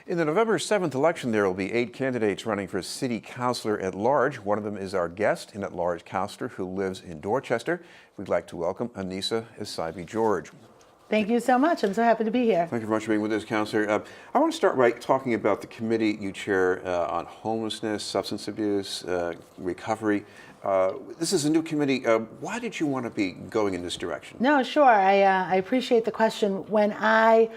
In the November 7th election, there will be 8 candidates running for city councilor at large. One of them is our guest, an at-large councilor who lives in Dorchester. We'd like to welcome Annissa Essaibi-George. Thank you so much. I'm so happy to be here. Thank you very much for being with us, Councilor. I want to start by talking about the committee you chair on homelessness, substance abuse, recovery. This is a new committee. Why did you want to be going in this direction? No, sure. I appreciate the question. When I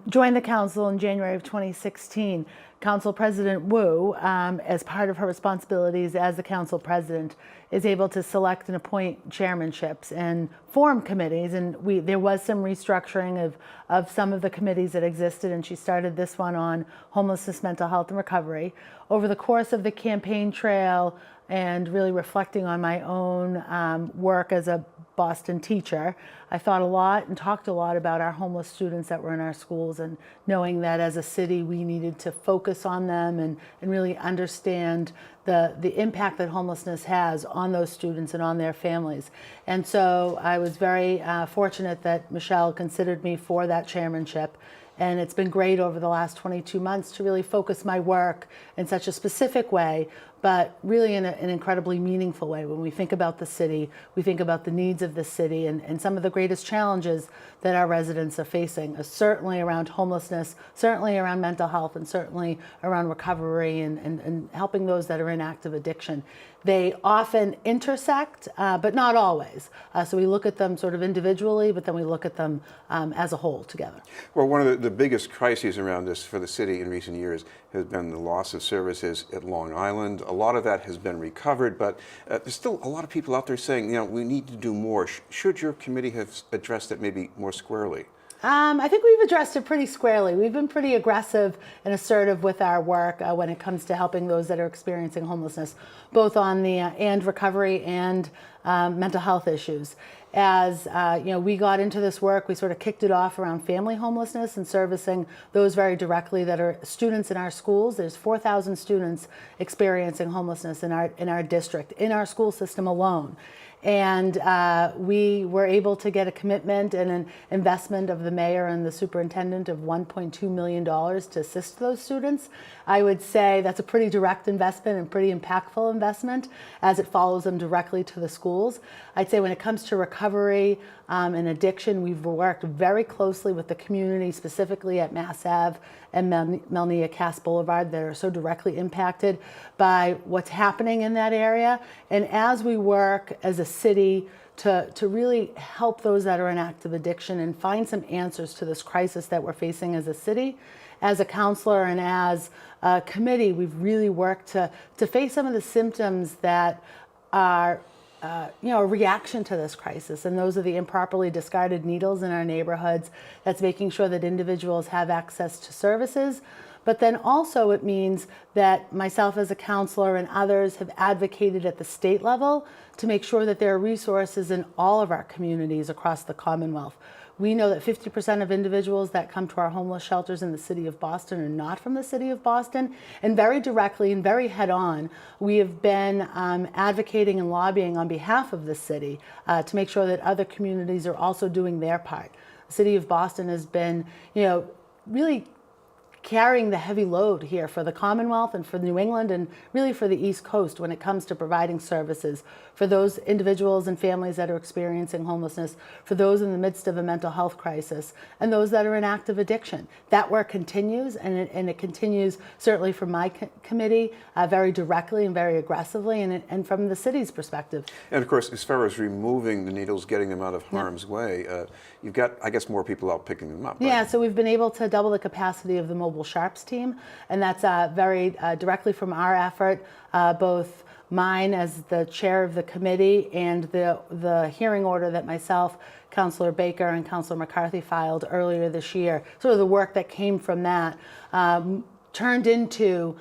joined the council in January of 2016, Council President Wu, as part of her responsibilities as the council president, is able to select and appoint chairmanships and form committees. And there was some restructuring of some of the committees that existed, and she started this one on homelessness, mental health, and recovery. Over the course of the campaign trail and really reflecting on my own work as a Boston teacher, I thought a lot and talked a lot about our homeless students that were in our schools, and knowing that as a city we needed to focus on them and really understand the impact that homelessness has on those students and on their families. And so I was very fortunate that Michelle considered me for that chairmanship. And it's been great over the last 22 months to really focus my work in such a specific way, but really in an incredibly meaningful way. When we think about the city, we think about the needs of the city and some of the greatest challenges that our residents are facing, certainly around homelessness, certainly around mental health, and certainly around recovery and helping those that are in active addiction. They often intersect, but not always. So we look at them sort of individually, but then we look at them as a whole together. Well, one of the biggest crises around this for the city in recent years has been the loss of services at Long Island. A lot of that has been recovered, but there's still a lot of people out there saying, we need to do more. Should your committee have addressed it maybe more squarely? I think we've addressed it pretty squarely. We've been pretty aggressive and assertive with our work when it comes to helping those that are experiencing homelessness, both on the and recovery and mental health issues. As we got into this work, we sort of kicked it off around family homelessness and servicing those very directly that are students in our schools. There's 4,000 students experiencing homelessness in our district, in our school system alone. And we were able to get a commitment and an investment of the mayor and the superintendent of $1.2 million to assist those students. I would say that's a pretty direct investment and pretty impactful investment as it follows them directly to the schools. I'd say when it comes to recovery and addiction, we've worked very closely with the community, specifically at Mass Ave and Melnia Cass Boulevard, that are so directly impacted by what's happening in that area. And as we work as a city to really help those that are in active addiction and find some answers to this crisis that we're facing as a city, as a councilor and as a committee, we've really worked to face some of the symptoms that are a reaction to this crisis, and those are the improperly discarded needles in our neighborhoods. That's making sure that individuals have access to services, but then also it means that myself as a councilor and others have advocated at the state level to make sure that there are resources in all of our communities across the Commonwealth. We know that 50% of individuals that come to our homeless shelters in the city of Boston are not from the city of Boston. And very directly and very head-on, we have been advocating and lobbying on behalf of the city to make sure that other communities are also doing their part. The city of Boston has been, really carrying the heavy load here for the Commonwealth and for New England and really for the East Coast when it comes to providing services for those individuals and families that are experiencing homelessness, for those in the midst of a mental health crisis, and those that are in active addiction. That work continues, and it continues certainly from my committee very directly and very aggressively, and from the city's perspective. And of course, as far as removing the needles, getting them out of harm's way, you've got, I guess, more people out picking them up. Right? Yeah, so we've been able to double the capacity of the mobile Sharps team, and that's very directly from our effort, both mine as the chair of the committee and the hearing order that myself, Councilor Baker, and Councilor McCarthy filed earlier this year. Sort of the work that came from that turned into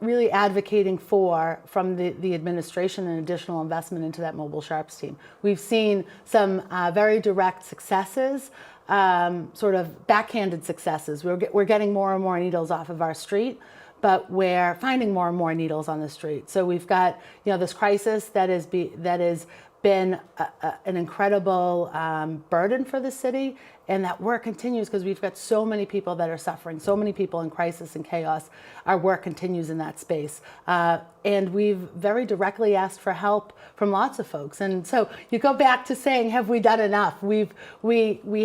really advocating from the administration an additional investment into that mobile Sharps team. We've seen some very direct successes, sort of backhanded successes. We're getting more and more needles off of our street, but we're finding more and more needles on the street. So we've got this crisis that has been an incredible burden for the city, And that work continues because we've got so many people that are suffering, so many people in crisis and chaos. Our work continues in that space. And we've very directly asked for help from lots of folks. And so you go back to saying, have we done enough? We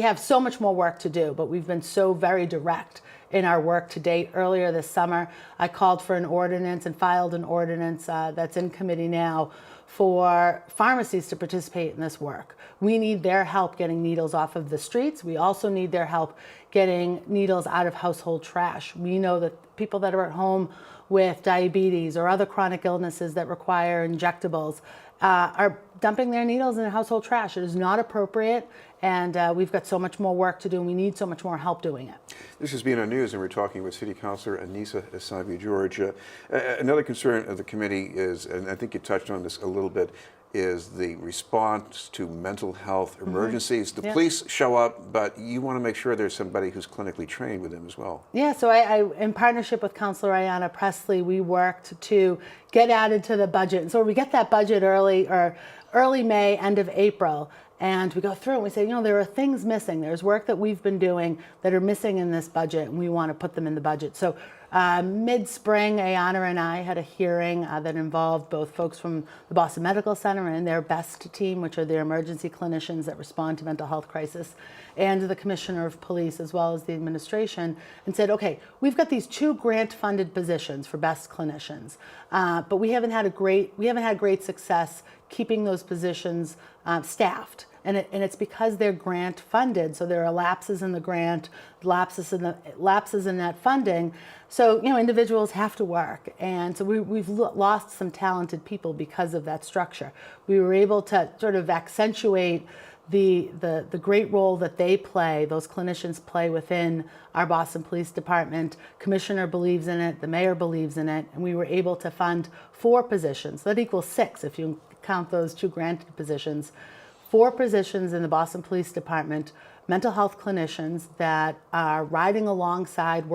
have so much more work to do, but we've been so very direct in our work to date. Earlier this summer, I called for an ordinance and filed an ordinance that's in committee now for pharmacies to participate in this work. We need their help getting needles off of the streets. We also need their help getting needles out of household trash. We know that people that are at home with diabetes or other chronic illnesses that require injectables are dumping their needles in household trash. It is not appropriate, and we've got so much more work to do, and we need so much more help doing it. This has been on news, and we're talking with City Councilor Annissa Essaibi-George. Another concern of the committee is, and I think you touched on this a little bit, is the response to mental health emergencies. The police show up, but you want to make sure there's somebody who's clinically trained with them as well. Yeah, so I in partnership with Councilor Ayanna Pressley, we worked to get added to the budget. And so we get that budget early May, end of April, and we go through and we say, there are things missing. There's work that we've been doing that are missing in this budget, and we want to put them in the budget. So mid-spring, Ayanna and I had a hearing that involved both folks from the Boston Medical Center and their BEST team, which are the emergency clinicians that respond to mental health crisis, and the Commissioner of Police, as well as the administration, and said, okay, we've got these 2 grant-funded positions for BEST clinicians, but we haven't had great success keeping those positions staffed. And it's because they're grant funded, so there are lapses in the grant, lapses in that funding. So individuals have to work, and so we've lost some talented people because of that structure. We were able to sort of accentuate the great role that they play, those clinicians play within our Boston Police Department. Commissioner believes in it, the mayor believes in it, and we were able to fund 4 positions. That equals 6 if you count those 2 granted positions. 4 positions in the Boston Police Department, mental health clinicians that are working alongside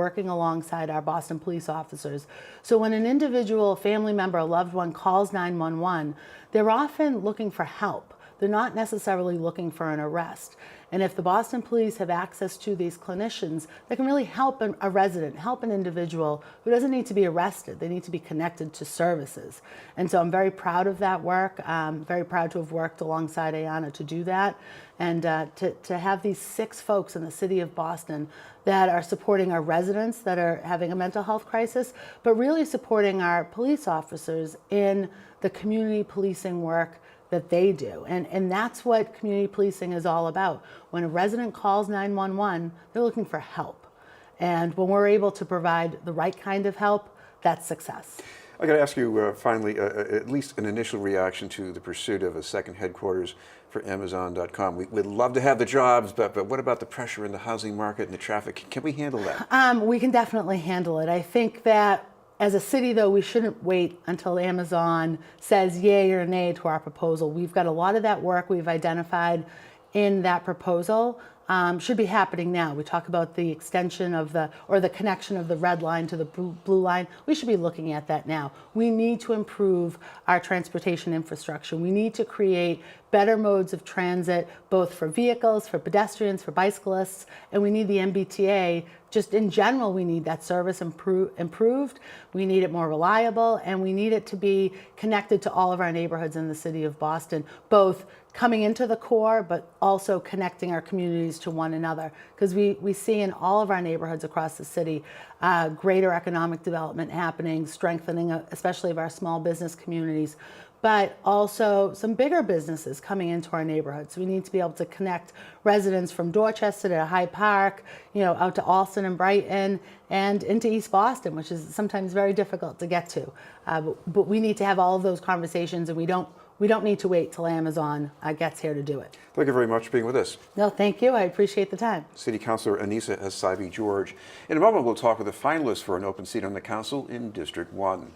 our Boston police officers. So when an individual, family member, a loved one calls 911, they're often looking for help. They're not necessarily looking for an arrest. And if the Boston Police have access to these clinicians, they can really help a resident, help an individual who doesn't need to be arrested. They need to be connected to services. And so I'm very proud of that work. Very proud to have worked alongside Ayanna to do that. And to have these 6 folks in the city of Boston that are supporting our residents that are having a mental health crisis, but really supporting our police officers in the community policing work that they do. And that's what community policing is all about. When a resident calls 911, they're looking for help. And when we're able to provide the right kind of help, that's success. I got to ask you finally, at least an initial reaction to the pursuit of a second headquarters for Amazon.com. We'd love to have the jobs, but what about the pressure in the housing market and the traffic? Can we handle that? We can definitely handle it. I think that as a city, though, we shouldn't wait until Amazon says yay or nay to our proposal. We've got a lot of that work we've identified in that proposal should be happening now. We talk about the extension of the connection of the red line to the blue line. We should be looking at that now. We need to improve our transportation infrastructure. We need to create better modes of transit, both for vehicles, for pedestrians, for bicyclists, and we need the MBTA. Just in general, we need that service improved. We need it more reliable, and we need it to be connected to all of our neighborhoods in the city of Boston, both coming into the core, but also connecting our communities to one another. Because we see in all of our neighborhoods across the city, greater economic development happening, strengthening, especially of our small business communities, but also some bigger businesses coming into our neighborhoods. We need to be able to connect residents from Dorchester to Hyde Park, out to Alston and Brighton, and into East Boston, which is sometimes very difficult to get to. But we need to have all of those conversations, and we don't need to wait till Amazon gets here to do it. Thank you very much for being with us. No, thank you. I appreciate the time. City Councilor Annissa Essaibi-George. In a moment, we'll talk with the finalists for an open seat on the council in District 1.